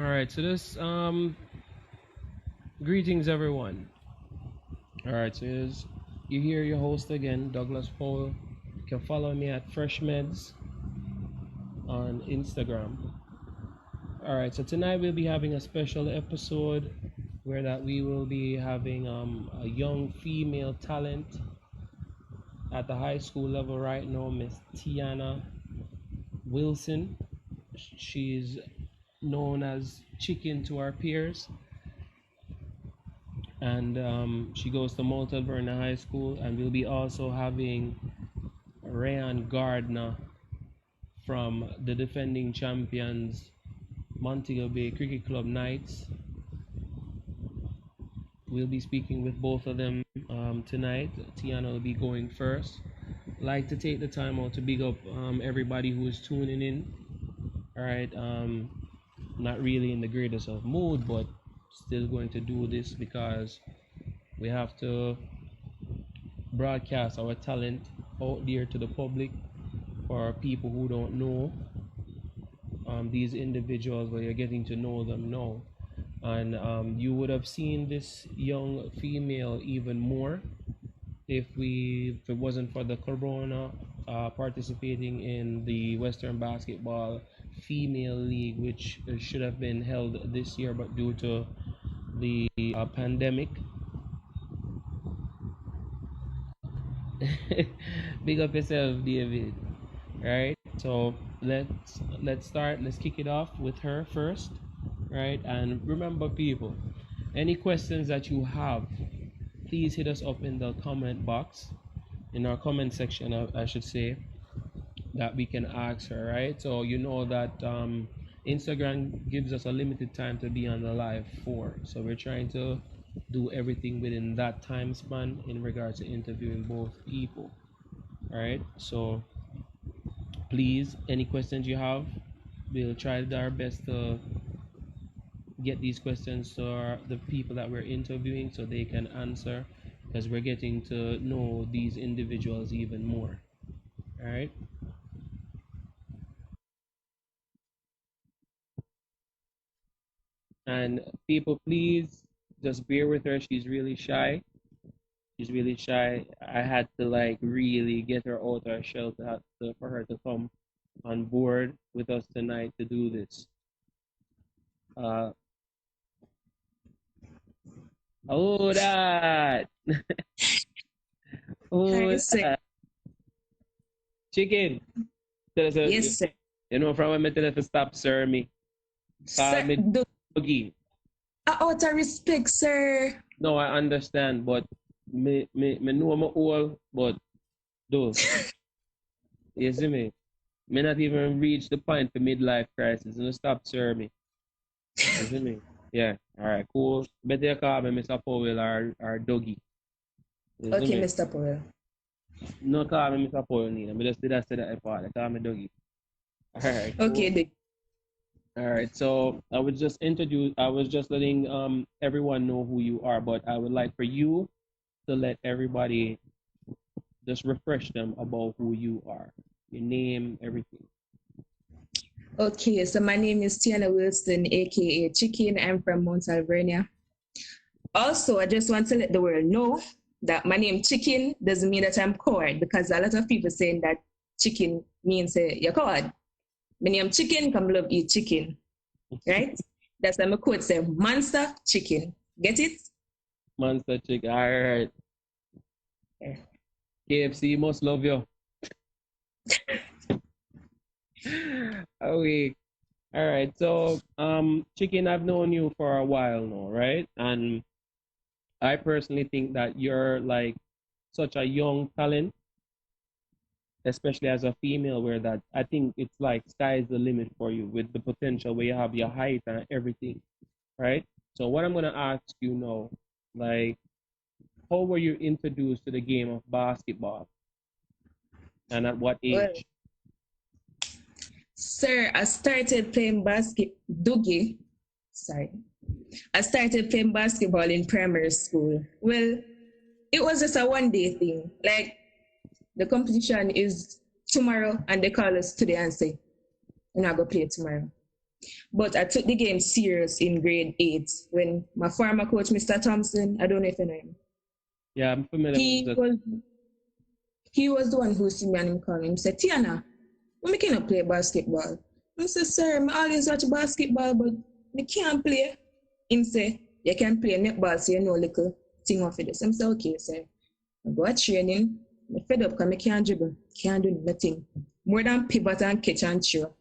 All right, so this greetings everyone. All right, so here's you hear your host again, Douglas Powell. You can follow me at FreshMeds on Instagram. All right, so tonight we'll be having a special episode where that we will be having a young female talent at the high school level right now, Miss Tiana Wilson. She's known as Chicken to our peers, and she goes to Mount ALVERNIA High School. And we'll be also having Rayan Gardner from the defending champions Montego Bay Cricket Club Knights. We'll be speaking with both of them tonight. Tiana will be going first. Like to take the time out to big up everybody who is tuning in. All right, not really in the greatest of mood, but still going to do this because we have to broadcast our talent out there to the public for people who don't know these individuals, but you're getting to know them now. And you would have seen this young female even more if it wasn't for the corona, participating in the Western Basketball Female League, which should have been held this year, but due to the pandemic. Big up yourself, David. Right. So let's start. Let's kick it off with her first. Right. And remember, people, any questions that you have, please hit us up in the comment box, in our comment section, I should say, that we can ask her. Right. So you know that Instagram gives us a limited time to be on the live for. So we're trying to do everything within that time span in regards to interviewing both people. All right. So please, any questions you have, we'll try our best to get these questions to the people that we're interviewing so they can answer, because we're getting to know these individuals even more. All right. And people, please just bear with her. She's really shy. She's really shy. I had to like really get her out of her shell for her to come on board with us tonight to do this. Uh, oh, that. Hi, Oh, sir. that. Chicken. Tell us, Yes, sir. you know, from when I tell her to stop, sir, me. Call Sir, me doggy. out of respect, sir. No, I understand, but me know I'm old, but do. You see me? May not even reach the point for midlife crisis. And stop, sir, me. You see me? Yeah. All right, cool. Better call me Mr. Powell or Doggy. You see Okay, me? Mr. Powell. No call me Mr. Powell neither. Me just did that to that part. Call me Doggy. All right, Okay, cool. All right. So I was just letting everyone know who you are, but I would like for you to let everybody just refresh them about who you are. Your name, everything. Okay, so my name is Tiana Wilson, aka Chicken. I'm from Mount Alvernia. Also, I just want to let the world know that my name Chicken doesn't mean that I'm coward, because a lot of people saying that chicken means you're coward. My name Chicken, come love eat chicken, right? That's why my quote say monster chicken. Get it? Monster Chick. All right. Yeah. KFC must love you. Okay. All right. So, Chicken, I've known you for a while now, right? And I personally think that you're like such a young talent, especially as a female, where that I think it's like sky's the limit for you with the potential where you have your height and everything, right? So what I'm gonna ask you now, like, how were you introduced to the game of basketball, and at what Well, age? sir, I started playing doogie. Sorry. I started playing basketball in primary school. Well, it was just a 1 day thing. Like, the competition is tomorrow, and they call us today and say, "You're not going to play tomorrow." But I took the game serious in grade 8 when my former coach, Mr. Thompson, I don't know if you know him. Yeah, I'm familiar with He that. was he was the one who see me and him call me. He said, Tiana, we cannot play basketball. I said, sir, I always watch basketball, but I can't play. Him say, you can play netball, so you know little thing of this. I said, okay, sir. I go to training. I'm fed up because I can't dribble. Can't do nothing. More than pivot and catch and throw.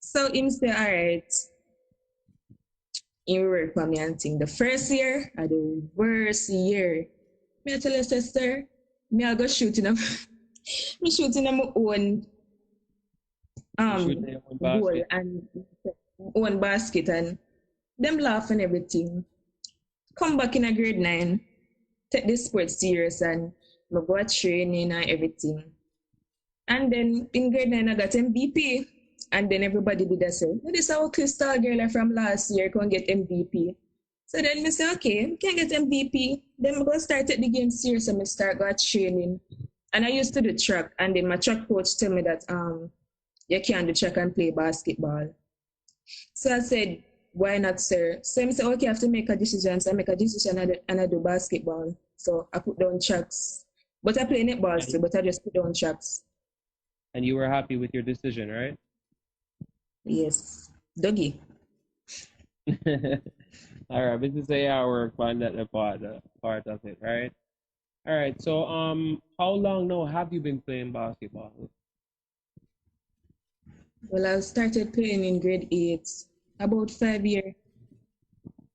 So him say, all right. He work for me and think the first year or the worst year. Me I tell you, sister, me I go shooting them. Me shooting them own You shoot their own goal basket. and own basket and them laugh and everything. Come back in a grade 9, take this sport serious and I go training and everything. And then in grade 9 I got MVP. And then everybody did that say, oh, this is our crystal girl from last year can get MVP. So then I say, okay, we can get MVP. Then I'm going to start take the game serious and I start got training. And I used to do track. And then my track coach tell me that you can't do track and play basketball. So I said, why not, sir? So I said, okay, I have to make a decision. So I make a decision and I do basketball. So I put down tracks. But I play netball too, but I just put down tracks. And you were happy with your decision, right? Yes. Doggy. All right, this is our fun that part of it, right? All right. So how long now have you been playing basketball? Well, I started playing in grade 8, about 5 years.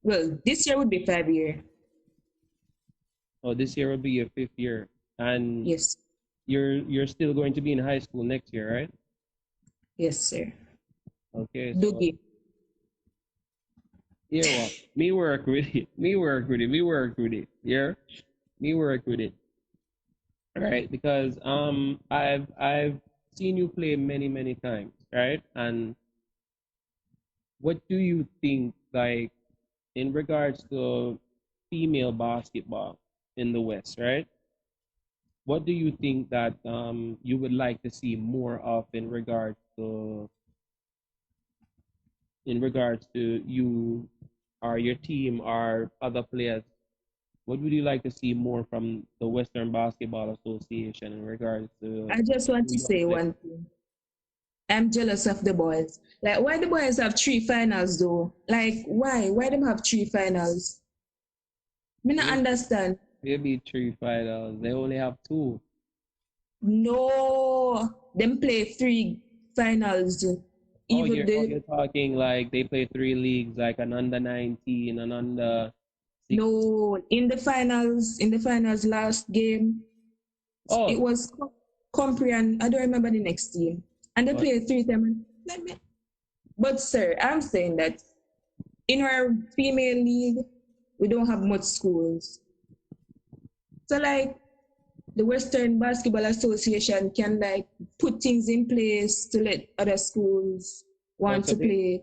Well, this year would be 5 years. Oh, this year will be your 5th year, and Yes. you're still going to be in high school next year, right? Yes, sir. Okay, so Doggy. yeah, well, me work with it. Me work with it. Me work with it. Yeah, me work with it. All right, because I've seen you play many times, right? And what do you think, like, in regards to female basketball in the West, right? What do you think that you would like to see more of in regards to you or your team or other players? What would you like to see more from the Western Basketball Association in regards to I just want who to young say players? one thing. I'm jealous of the boys. Like, why the boys have 3 finals though? Like, why? Why them have 3 finals? Me not understand. Maybe 3 finals. They only have two. No, them play 3 finals. Oh, Even you're talking like they play 3 leagues, like an under 19, an under 6. no, in the finals last game, it Oh, was Compre and I don't remember the next team. And they but played 3 times. But sir, I'm saying that in our female league, we don't have much schools. So like the Western Basketball Association can like put things in place to let other schools want also to play.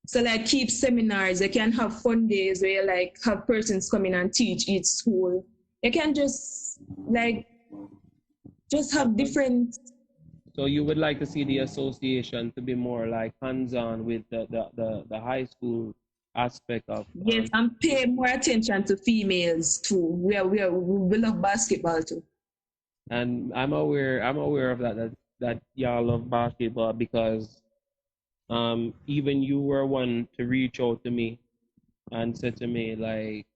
So like keep seminars, they can have fun days where you like have persons come in and teach each school. You can just have different. so you would like to see the association to be more like hands-on with the high school aspect of Yes, and pay more attention to females too. We love basketball too. and I'm aware of that y'all love basketball because even you were one to reach out to me and said to me like,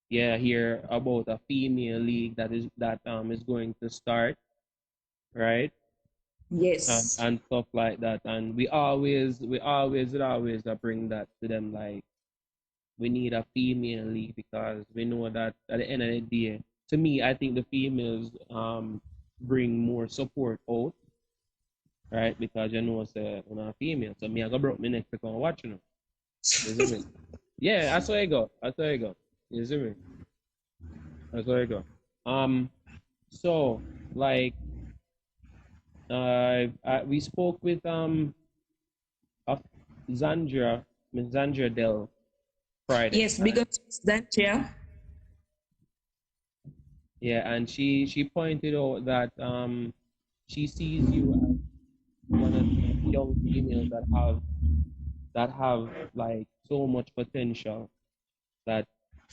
yeah, hear about a female league that is going to start, right? Yes. And stuff like that. And we always bring that to them, like we need a female league because we know that at the end of the day, to me, I think the females bring more support out, right? Because you know, say I'm a female, so me I go broke my neck to come watch you know. You see me? Yeah, that's where I go. That's where I go. You see me? That's where I go. So like we spoke with of Miss Zandra Del Friday. Yes, because that yeah. Yeah, and she pointed out that she sees you as one of the young females that have that have like so much potential that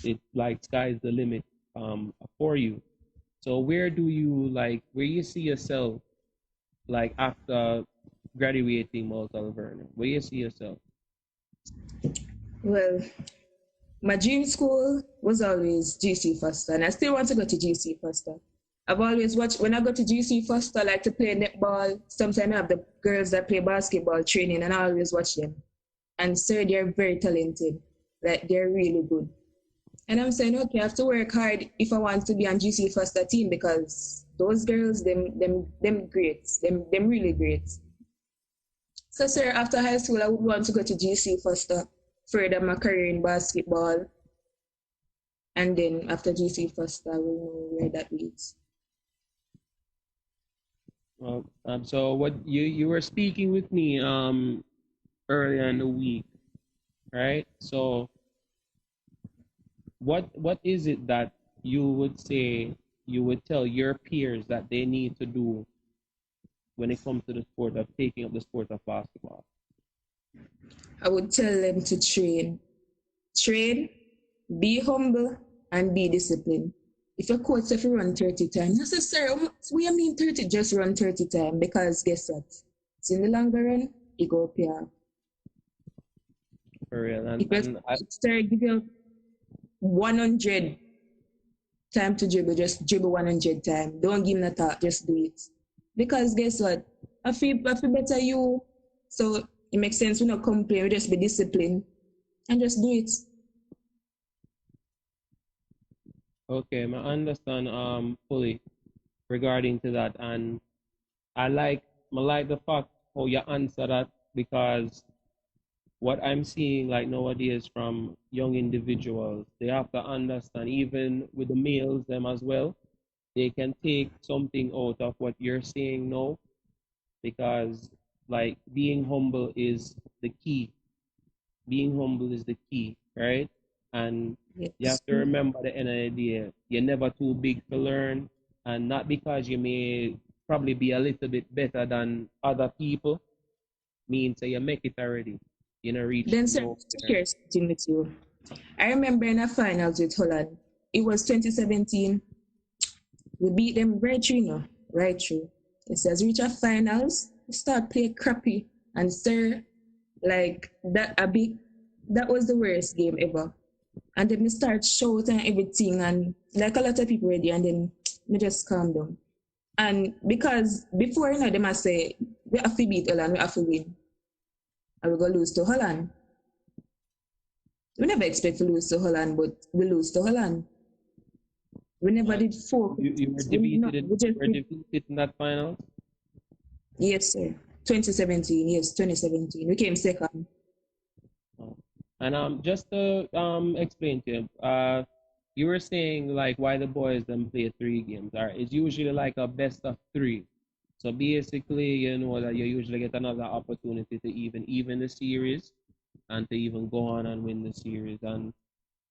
it like sky's the limit for you. So where you see yourself like after graduating Mount Alvernia? Where you see yourself? Well, my dream school was always GC Foster, and I still want to go to GC Foster. I've always watched, when I go to GC Foster, I like to play netball. Sometimes I have the girls that play basketball training, and I always watch them. And sir, they're very talented. Like, they're really good. And I'm saying, okay, I have to work hard if I want to be on GC Foster team, because those girls, them great, them really great. So, sir, after high school, I would want to go to GC Foster, further my career in basketball. And then after GC Foster, I will know where that leads. Well, so what you were speaking with me earlier in the week, right? So what is it that you would say you would tell your peers that they need to do when it comes to the sport of taking up the sport of basketball? I would tell them to train, be humble, and be disciplined. If your coach says you run 30 times, I say, sir, what you mean 30? Just run 30 times, because guess what? It's in the longer run, you go pay off. For real. Sir, give you 100 time to dribble, just dribble 100 times. Don't give him a thought, just do it. Because guess what? I feel better you. So it makes sense we not complain, we just be disciplined and just do it. Okay, I understand fully regarding to that, and I like the fact how you answer that, because what I'm seeing like nowadays from young individuals, they have to understand, even with the males them as well, they can take something out of what you're saying now, because like being humble is the key. Being humble is the key, right? And you Yes. have to remember the end of the day, you're never too big to learn, and not because you may probably be a little bit better than other people means that you make it already. You know, reach Then, sir, to nowhere. share something with you. I remember in a finals with Holland, it was 2017. We beat them right through, no? Right through. It says reach a finals, we start play crappy. And sir, like that was the worst game ever. And then we start shouting and everything, and like a lot of people ready, and then me just calm down. And because before, they must say we have to beat Holland, we have to win. And we go lose to Holland. We never expect to lose to Holland, but we lose to Holland. We never did focus. You were defeated in that final? Yes, sir. 2017. Yes, 2017. We came second. And just to explain to you, you were saying like why the boys then play 3 games. All right, it's usually like a best of 3. So basically, you know that you usually get another opportunity to even the series and to even go on and win the series. And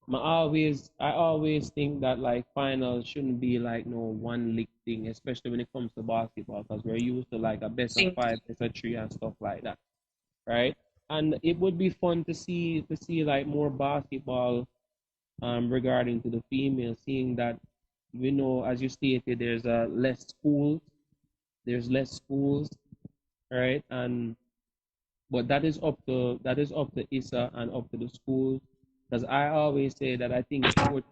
I always think that like finals shouldn't be like no one league thing, especially when it comes to basketball, because we're used to like a best of 5, best of 3, and stuff like that, right? And it would be fun to see like more basketball regarding to the female, seeing that, you know, as you stated, there's less schools, right? And but that is up to ISSA and up to the schools, because I always say that I think sports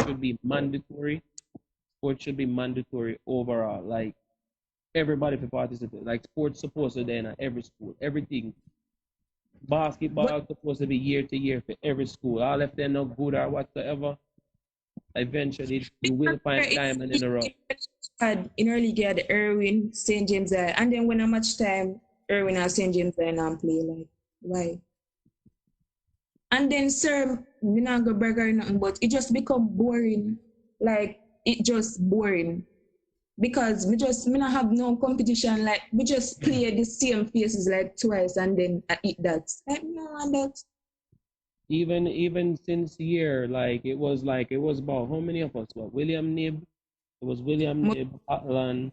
should be mandatory. Sports should be mandatory overall. Like everybody to participate. Like sports supposed to be in every school. Everything. Basketball supposed to be year to year for every school. All if they're not good or whatsoever, eventually you will find diamond in the rough. In early year, the Irwin, St. James, and then when I match time, Irwin and St. James and play, like, why? And then, sir, we not go burger or nothing, but it just become boring. Like, it just boring. Because we not have no competition. Like, we just play the same faces like twice, and then I eat that. Like, no, and that. Even since year, like it was about how many of us? What, William Nib? It was William Nib, Atlan,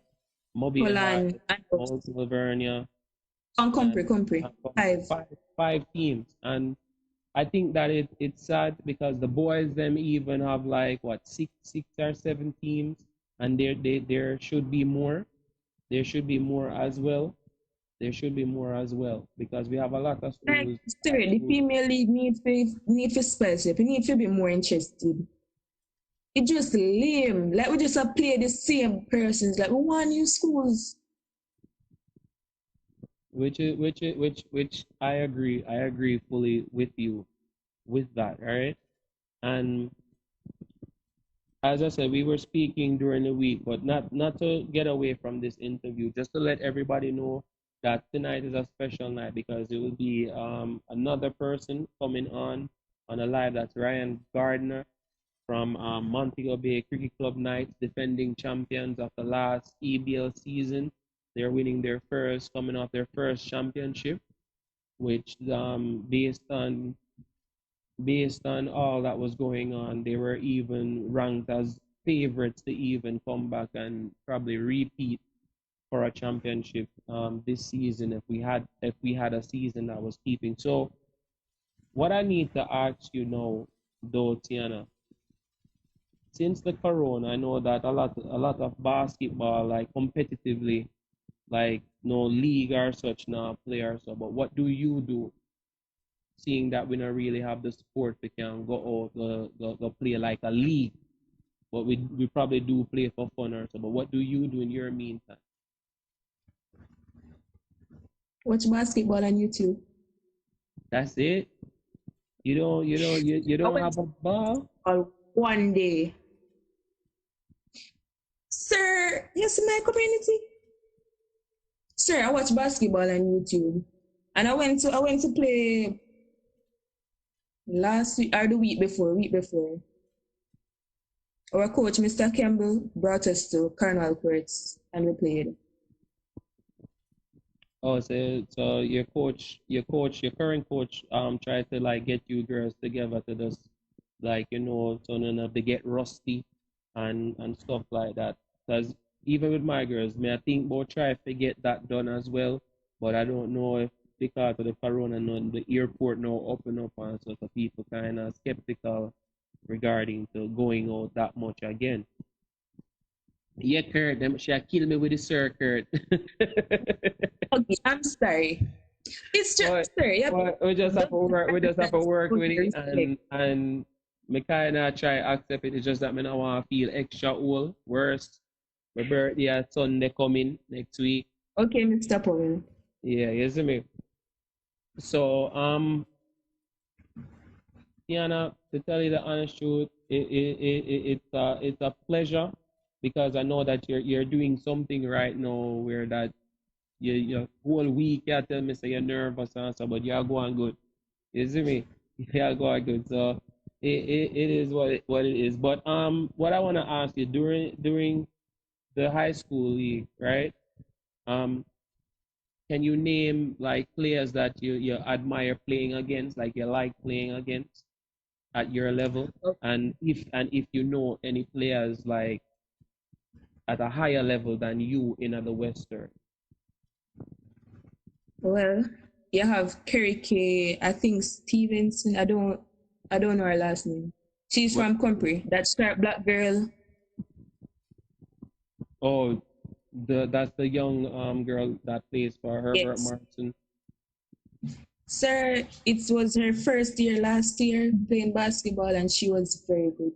Moby Hart, Alvernia. On and, Compre. Five. five teams. And I think that it's sad because the boys them even have like what six or seven teams, and there should be more. There should be more as well. There should be more as well because we have a lot of Like, schools. sir, the female league need for spice up. You need to be more interested. It just lame. Like we just play the same persons. Like we want new schools. Which I agree fully with you with that, right? And as I said, we were speaking during the week, but not to get away from this interview, just to let everybody know that tonight is a special night because it will be another person coming on a live. That's Ryan Gardner from Montego Bay Cricket Club Knights, defending champions of the last EBL season. They're winning their first, coming off their first championship, which based on all that was going on, they were even ranked as favorites to even come back and probably repeat for a championship this season if we had a season that was keeping. So what I need to ask you now, though, Tiana, since the corona, I know that a lot of basketball like competitively, like no league or such now players. So, but what do you do seeing that we don't really have the sport we can go out the play like a league, but we probably do play for fun or so. But what do you do in your meantime? Watch basketball on YouTube. That's it. You I don't went have a ball. one day. Sir, you see my community? Sir, I watch basketball on YouTube. And I went to play last week or the week before. Our coach, Mr. Campbell, brought us to Carnival Courts and we played. Oh, so your current coach tried to like get you girls together to just like so none of they get rusty and stuff like that. Because even with my girls, may I think about try to get that done as well, but I don't know if because of the corona, the airport now open up and so the people kind of skeptical regarding to going out that much again. Yeah, Kurt, them she kill me with the sir, Kurt. Okay, I'm sorry. It's But, just, sir, yeah. we just have to work. We just have to work with it, Respect. and me kind of try accept it. It's just that me not want to feel extra old. Worse, my birthday at Sunday coming next week. Okay, Mr. Powell. Yeah, you see me. So Tiana, to tell you the honest truth, it's a pleasure because I know that you're doing something right now where that you whole week you tell me say you're nervous and stuff, but you're going good. You see me? You're going good. So it is what it is. But what I wanna ask you during the high school league, right? Um can you name like players that you admire playing against, like you like playing against at your level? And if you know any players like at a higher level than you in the Western. Well, you have Kerry K. I think Stevenson. I don't know her last name. She's What? from Compre. That sharp black girl. Oh, that's the young girl that plays for Herbert Yes. Martin. Sir, it was her first year last year playing basketball and she was very good.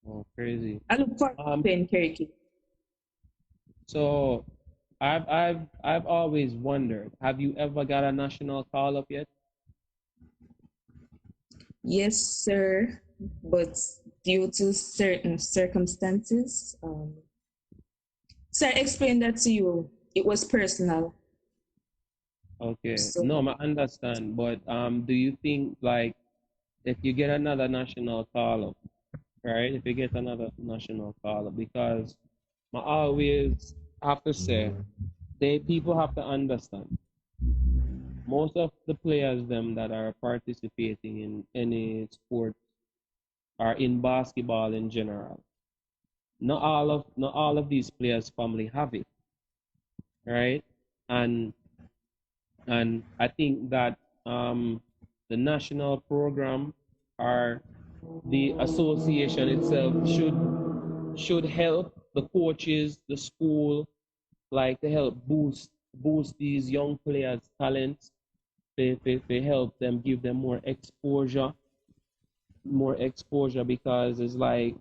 Oh, crazy. I look forward to Um, playing Kerry K. so I've always wondered, have you ever got a national call up yet? Yes, sir. But due to certain circumstances, sir, explain that to you. It was personal. Okay. So, No, I understand, but do you think like if you get another national call up, right? If you get another national call up, because I always have to say, they people have to understand. Most of the players them that are participating in any sport are in basketball in general. Not all of these players' family have it, right? And And I think that the national program or the association itself should help the coaches, the school, like to help boost these young players' talents. They help them, give them more exposure, because it's like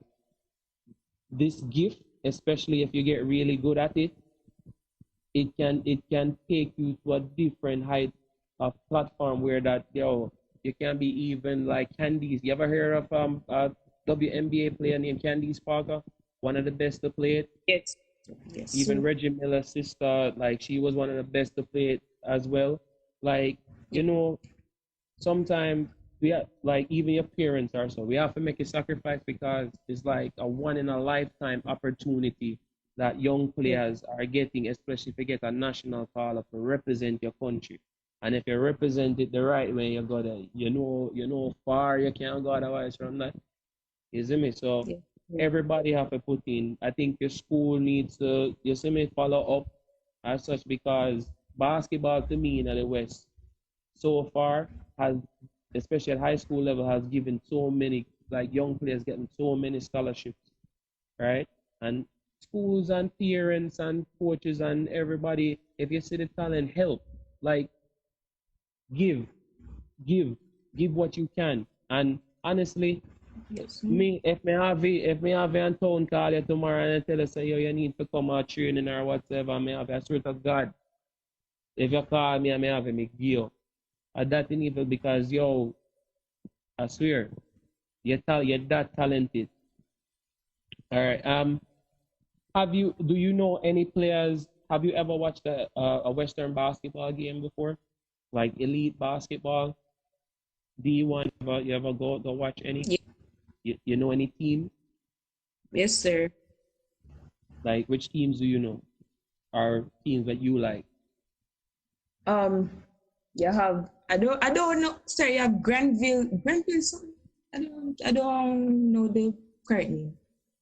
this gift, especially if you get really good at it, it can take you to a different height of platform where that you can be even like Candice. You ever heard of a WNBA player named Candice Parker? One of the best to play it. Yes. Yes. Even Reggie Miller's sister, like she was one of the best to play it as well. Like, sometimes we have, like, even your parents are, so we have to make a sacrifice, because it's like a one in a lifetime opportunity that young players are getting, especially if you get a national call up to represent your country. And if you represent it the right way, you gotta, far you can't go otherwise from that. You see me? So Yeah. everybody have to put in. I think your school needs to, you see me, follow up as such, because basketball to me in the West so far has, especially at high school level, has given so many, like, young players getting so many scholarships, right? And schools and parents and coaches and everybody, if you see the talent, help, like, give, give, give what you can. And honestly, Yes. me, if me have a town call you tomorrow and tell us say yo, you need to come out training or whatever, me have, I swear to God, if you call me, I may have me give you. And that in evil, because I swear, you're that talented. All right. Do you know any players? Have you ever watched a Western basketball game before, like elite basketball? D1? You ever go watch any? Yeah. You know any teams? Yes, sir. Like, which teams do you know? Or teams that you like? Um, you have I don't know. Sorry, you have Granville something. I don't know the correct name.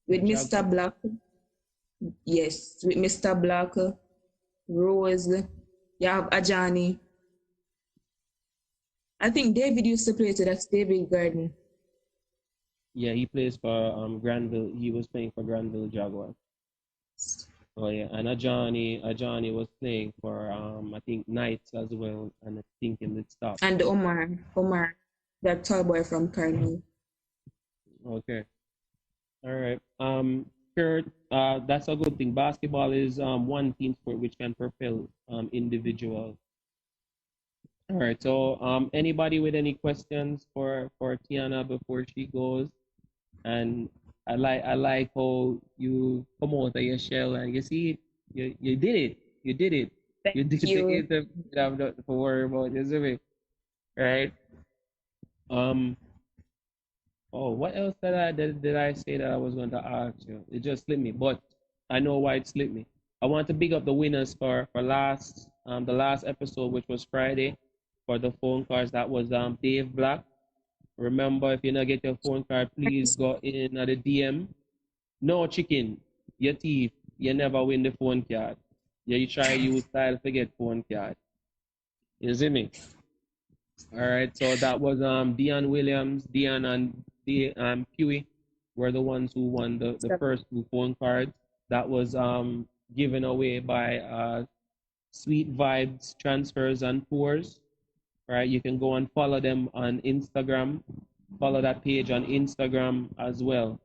The With Mr. Jaguars? Black. Yes, with Mr. Black, Rose. You have Ajani. I think David used to play to that's David Garden. Yeah, he plays for Granville. He was playing for Granville Jaguars. Oh yeah, and Ajani was playing for I think Knights as well, and I think in the stop. And Omar, that tall boy from Carnegie. Okay, all right. Kurt, that's a good thing. Basketball is one team sport which can propel individuals. All right. So anybody with any questions for Tiana before she goes? And I like how you come out of your shell and you see it. You did it. You did it. Thank You did the you. interview. I'm not to worry about you see me, right? Um. Oh, what else did I say that I was going to ask you? It just slipped me, but I know why it slipped me. I want to big up the winners for the last episode, which was Friday, for the phone cards. That was Dave Black. Remember, if you not get your phone card, please go in at the DM. No chicken, you thief, you never win the phone card. Yeah, you try use style to get phone card. You see me? All right, so that was Dion Williams, Dion and Huey were the ones who won the first two phone cards. That was given away by Sweet Vibes Transfers and Tours. Right, you can go and follow them on Instagram. Follow that page on Instagram as well.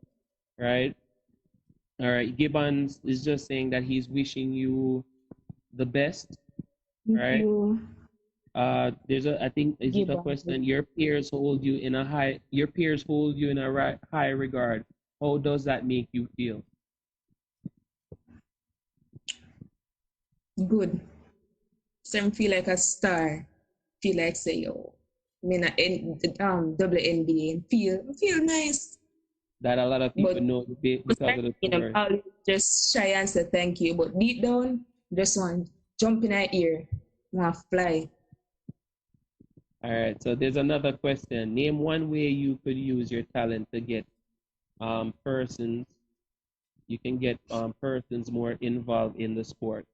Right. All right. Gibbons is just saying that he's wishing you the best. Thank Right. you. I think, is it a Gibbons. question? Your peers hold you in a high regard. How does that make you feel? Good. Some feel like a star. Feel like say yo. I mean, WNBA and feel nice. That a lot of people But know because of the story. I'll just shy and say thank you. But deep down, just want jump in our ear, want fly. All right. So there's another question. Name one way you could use your talent to get persons. You can get persons more involved in the sport.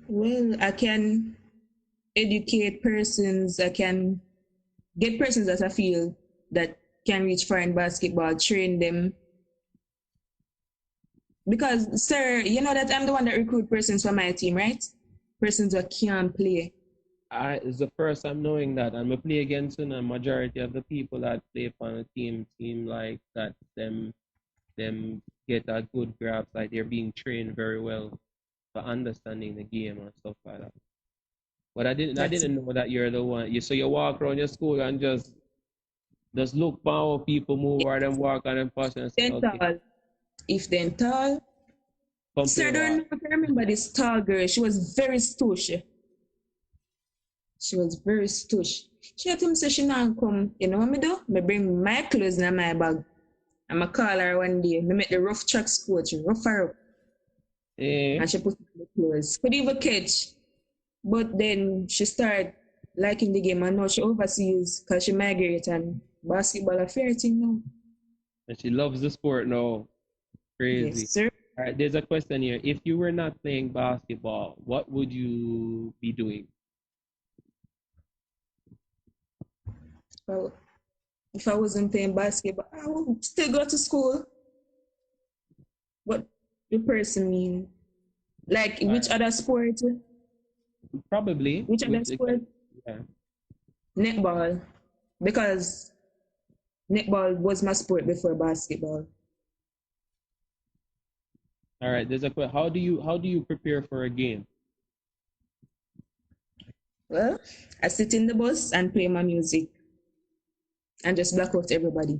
Well, I can educate persons. I can get persons that I feel that can reach far in basketball, train them. Because, sir, you know that I'm the one that recruit persons for my team, right? Persons that can play. It's the first time knowing that, and we play against a majority of the people that play on the team seem like that them get a good grasp, like they're being trained very well for understanding the game and stuff like that. But I didn't know that you're the one. You walk around your school and just look for how people move or them walk on them pass and say, okay, Tall. If they're tall, sir, I don't know if I remember this tall girl. She was very stoush. She was very stoush. She had him say she not come. You know what me do? Me bring my clothes in my bag. I'm a call her one day. Me make the rough tracks coach, rough her up. And she put on the clothes. Could even catch. But then she started liking the game and now she overseas because she migrate and basketball a fair thing now. And she loves the sport now. Crazy. Yes, sir. All right, there's a question here. If you were not playing basketball, what would you be doing? Well, if I wasn't playing basketball, I would still go to school. What the person mean? Like which other sport? Probably. Which other sport? Yeah. Netball. Because netball was my sport before basketball. All right, there's a question. How do you prepare for a game? Well, I sit in the bus and play my music and just block out everybody.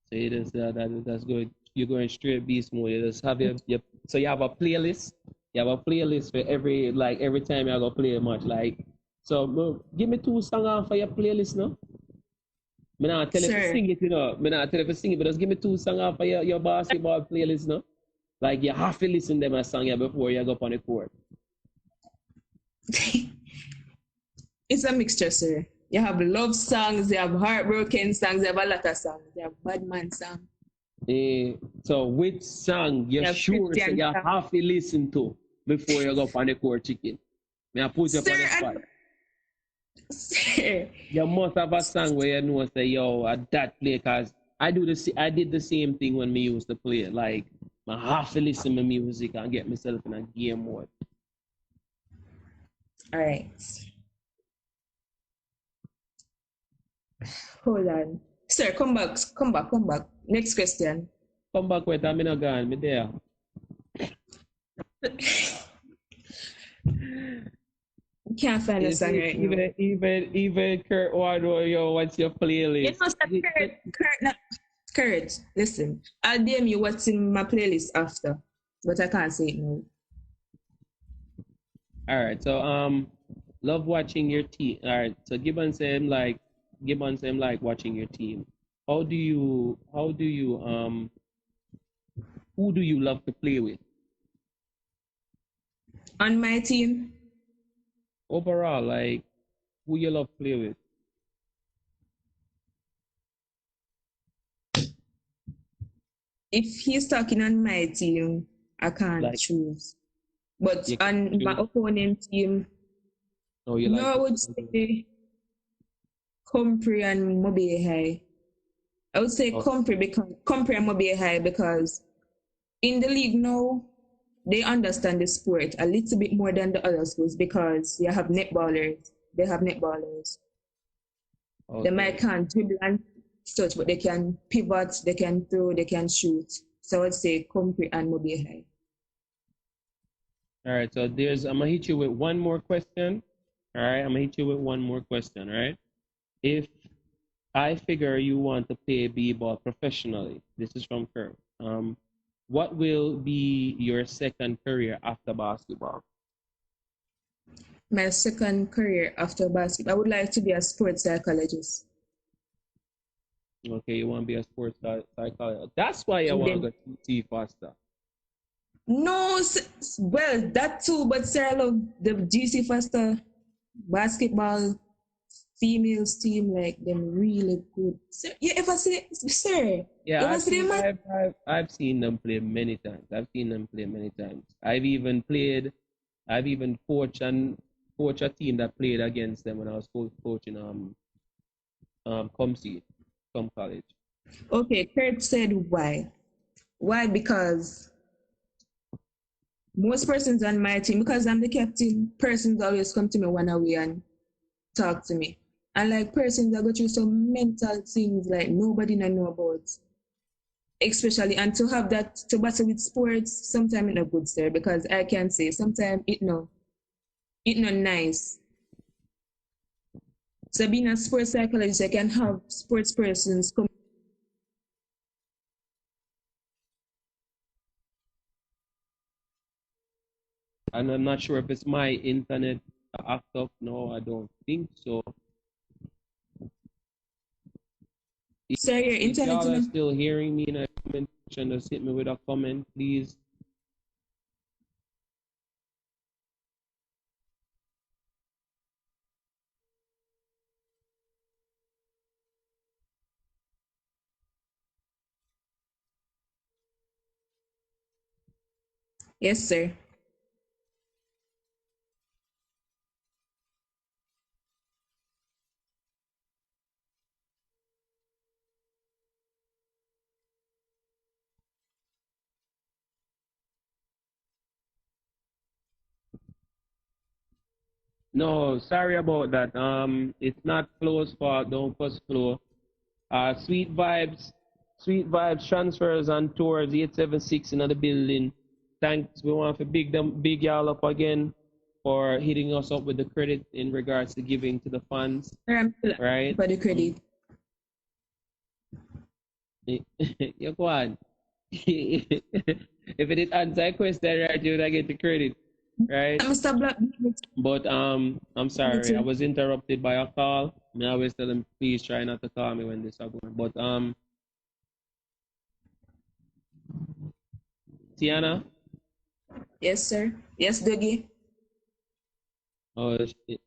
So it is that's good. You're going straight beast mode. You just have so you have a playlist. You have a playlist for every time you go play a match. Like, so give me 2 songs for your playlist, no? Me not tell you to sing it, you know. Me not tell you to sing it, but just give me 2 songs for your basketball playlist, no? Like you have to listen to them a song before you go up on the court. It's a mixture, sir. You have love songs, you have heartbroken songs, you have a lot of songs, you have bad man songs. So which song you're sure so you have to listen to before you go up on the court, chicken? May I put you up on the spot? Sir. You must have a song where you know say, yo, at that play, cause I did the same thing when me used to play. Like I have to listen to music and get myself in a game mode. All right. Hold on. Sir, come back. Next question. Come back with I'm not gone, me there. Can't find a song right now. Even Kurt Wardrobe, yo, what's your playlist? You know, Kurt, listen. I'll DM you what's in my playlist after, but I can't say it now. All right, so love watching your team. All right, so Gibbon said like watching your team. Who do you love to play with? On my team? Overall, like who you love to play with? If he's talking on my team, I can't choose. But on my opponent team, I would say Compre and Mobile High. I would say Compre and Mobile High because in the league now, they understand the sport a little bit more than the other schools because you have netballers. They have netballers. Okay. They might can't dribble and such, but they can pivot, they can throw, they can shoot. So I would say Compre and Mobile High. All right, so I'm gonna hit you with one more question. All right, I'm gonna hit you with one more question. All right, if I figure you want to play b-ball professionally, this is from Kurt. What will be your second career after basketball? My second career after basketball, I would like to be a sports psychologist. Okay, you want to be a sports psychologist. That's why you want to go to faster. No, well, that too, but sir, I love the GC Faster basketball females team, like them really good. Sir, you ever see, sir? Yeah, I've seen them play many times. I've even coached and coach a team that played against them when I was coaching come college. Okay, Kurt said why. Why? Because most persons on my team, because I'm the captain, persons always come to me one away and talk to me. And like persons that go through some mental things like nobody know about. Especially and to have that to battle with sports, sometimes it's not good, sir, because I can say sometimes it not nice. So being a sports psychologist, I can have sports persons come. And I'm not sure if it's my internet act up. No, I don't think so. Sir, your If internet, y'all you are know? still hearing me in a comment section, just hit me with a comment, please. Yes, sir. No, sorry about that. It's not Flo's fault. Don't fuss Flo. Sweet vibes transfers and tours 876 in the building. Thanks. We want to big y'all up again for hitting us up with the credit in regards to giving to the fans. Sir, I'm still Right? for the credit. You go on. If it did answer a question right, you would get the credit. Right? Mr. Black. But I'm sorry, I was interrupted by a call. I always tell them please try not to call me when this are going. But Tiana. Yes, sir. Yes, Dougie. Oh shit.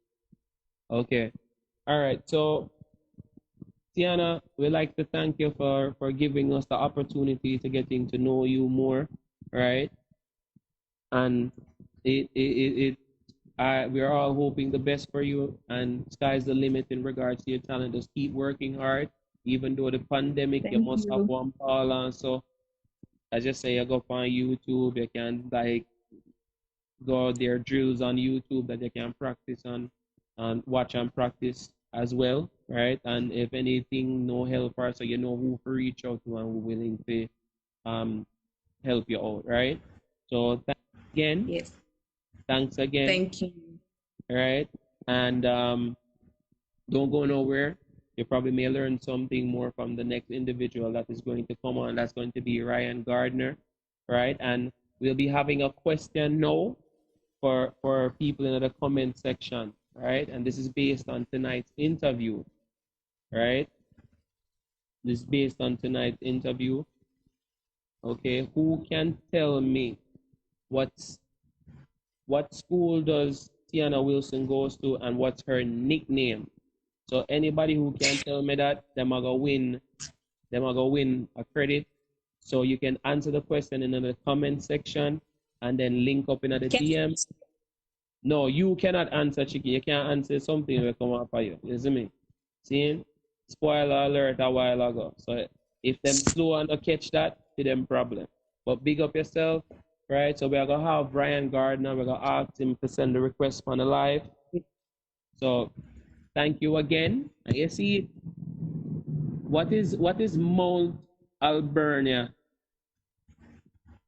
Okay. All right. So Tiana, we'd like to thank you for giving us the opportunity to getting to know you more, right? And we are all hoping the best for you, and sky's the limit in regards to your talent. Just keep working hard, even though the pandemic, you Thank must have you. one ball on. So I just say you go on YouTube, you can like go there drills on YouTube that you can practice on and watch and practice as well, right? And if anything, no help or so you know who to reach out to and who willing to um help you out, right? So thanks again. Yes. Thanks again. Thank you. Right? And don't go nowhere. You probably may learn something more from the next individual that is going to come on. That's going to be Ryan Gardner, right? And we'll be having a question now for people in the comment section, right? And this is based on tonight's interview, right? This is based on tonight's interview. Okay, who can tell me what's what school does Tiana Wilson goes to and what's her nickname? So anybody who can tell me that, them are gonna win a credit. So you can answer the question in the comment section and then link up in the DM. No, you cannot answer, Chicky. You can't answer something will come up for you. You see me? See? Spoiler alert a while ago. So if them slow and don't catch that, it's them problem. But big up yourself, right? So we're gonna have Brian Gardner, we're gonna ask him to send the request on the live. So thank you again. And you see, what is Mount Alvernia?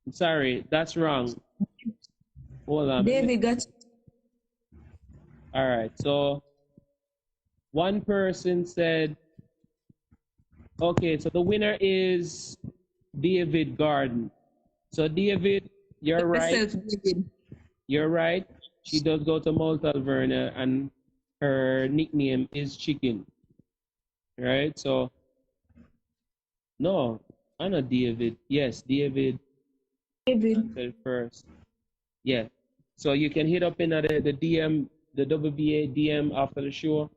Sorry, that's wrong. Hold on. David got. All right. So one person said, okay, so the winner is David Garden. So David, you're right. You're right. She does go to Mount Alvernia and her nickname is Chicken. Right? So no, I'm not David. Yes, David answered first. Yeah. So you can hit up in the DM, the WBA DM after the show,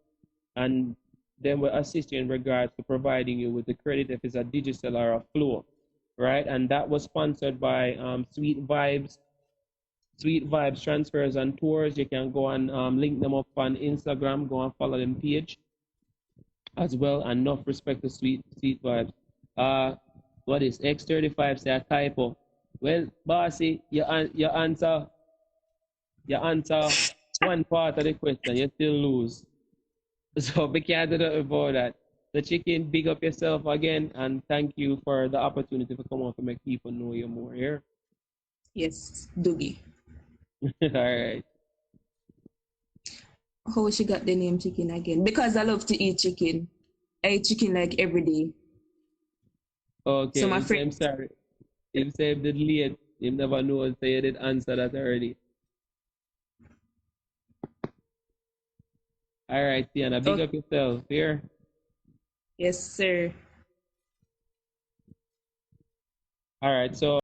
and then we'll assist you in regards to providing you with the credit if it's a digital or a flow, right? And that was sponsored by Sweet Vibes Sweet Vibes Transfers and Tours. You can go and link them up on Instagram. Go and follow them page as well. And enough respect to Sweet Vibes. What is X35 say a typo? Well, bossy, you answer one part of the question, you still lose. So be candid about that. The chicken, big up yourself again, and thank you for the opportunity to come on to make people know you more here. Yes, Doogie. All right. How she got the name chicken again? Because I love to eat chicken. I eat chicken like every day. So Okay, my him say friend, I'm sorry. Him say him did late. Him never know, so you did answer that already. All right, Tiana, big oh, up yourself here. yes, sir. All right, so